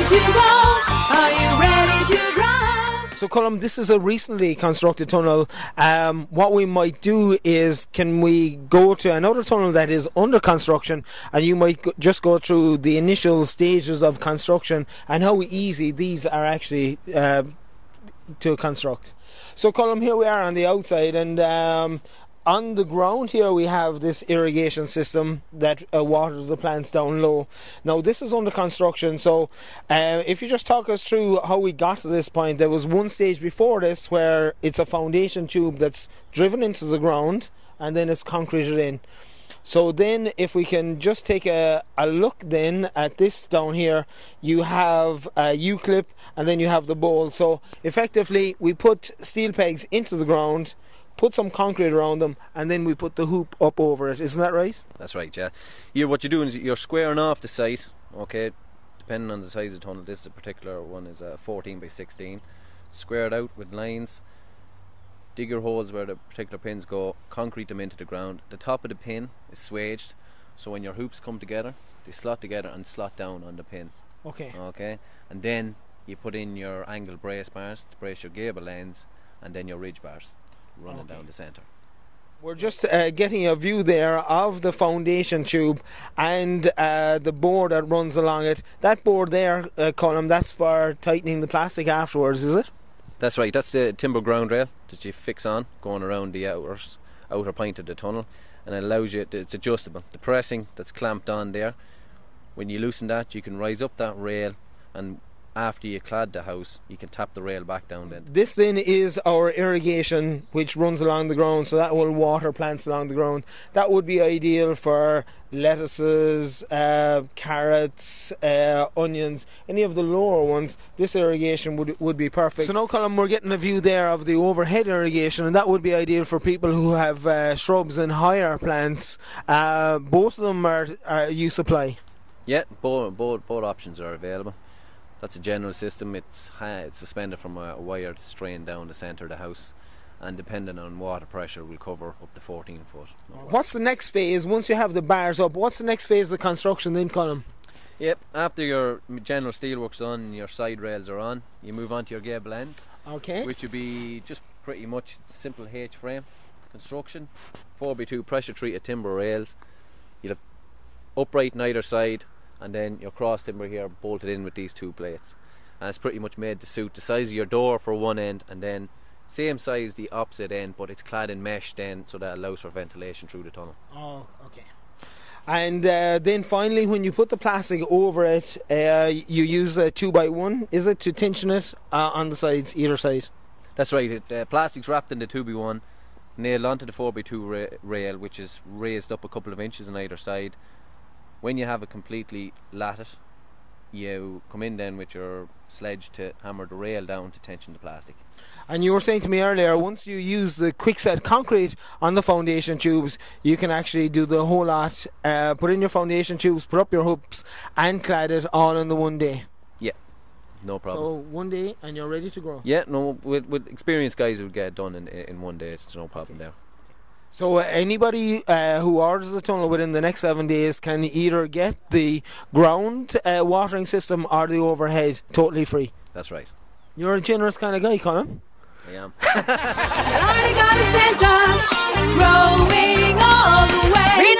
to go? Are you ready to grow? So, Colm, this is a recently constructed tunnel. What we might do is, can we go to another tunnel that is under construction, and you might just go through the initial stages of construction and how easy these are actually to construct. So, Colm, here we are on the outside, and on the ground here we have this irrigation system that waters the plants down low. Now this is under construction, so if you just talk us through how we got to this point. There was one stage before this where it's a foundation tube that's driven into the ground and then it's concreted in. So then if we can just take a look then at this down here, you have a U-clip and then you have the bowl. So effectively we put steel pegs into the ground, put some concrete around them, and then we put the hoop up over it. Isn't that right? That's right, yeah. Here what you're doing is you're squaring off the site, okay, depending on the size of the tunnel. This particular one is 14 by 16. Square it out with lines, dig your holes where the particular pins go, concrete them into the ground. The top of the pin is swaged, so when your hoops come together, they slot together and slot down on the pin. Okay. Okay, and then you put in your angle brace bars to brace your gable ends, and then your ridge bars running down the centre. We're just getting a view there of the foundation tube and the board that runs along it. That board there, Colm, that's for tightening the plastic afterwards, is it? That's right, that's the timber ground rail that you fix on going around the outer point of the tunnel, and it allows you, it's adjustable. The pressing that's clamped on there, when you loosen that you can rise up that rail, and after you clad the house you can tap the rail back down then. This then is our irrigation which runs along the ground, so that will water plants along the ground. That would be ideal for lettuces, carrots, onions, any of the lower ones. This irrigation would be perfect. So now, Colm, we're getting a view there of the overhead irrigation, and that would be ideal for people who have shrubs and higher plants. Both of them are you supply? Yeah, both options are available. That's a general system. It's suspended from a wire strained down the centre of the house, and depending on water pressure will cover up to 14 foot. What's the next phase once you have the bars up? What's the next phase of construction then, Colm? Yep, after your general steelwork's done and your side rails are on, you move on to your gable ends, which would be just pretty much simple H-frame construction, 4x2 pressure treated timber rails. You'll have upright on either side, and then your cross timber here bolted in with these two plates, and it's pretty much made to suit the size of your door for one end, and then same size the opposite end, but it's clad in mesh then, so that allows for ventilation through the tunnel. Oh, okay. And then finally, when you put the plastic over it, you use a 2x1, is it, to tension it on the sides, either side? That's right. Plastic's wrapped in the 2x1, nailed onto the 4x2 rail, which is raised up a couple of inches on either side. When you have it completely latted, you come in then with your sledge to hammer the rail down to tension the plastic. And you were saying to me earlier, once you use the quickset concrete on the foundation tubes, you can actually do the whole lot, put in your foundation tubes, put up your hoops, and clad it all in the one day. Yeah, no problem. So one day and you're ready to grow. Yeah, no, with experienced guys who would get it done in one day, it's no problem there. So anybody who orders the tunnel within the next 7 days can either get the ground watering system or the overhead totally free. That's right. You're a generous kind of guy, Colm. I am. Killarney Garden Centre, growing all the way.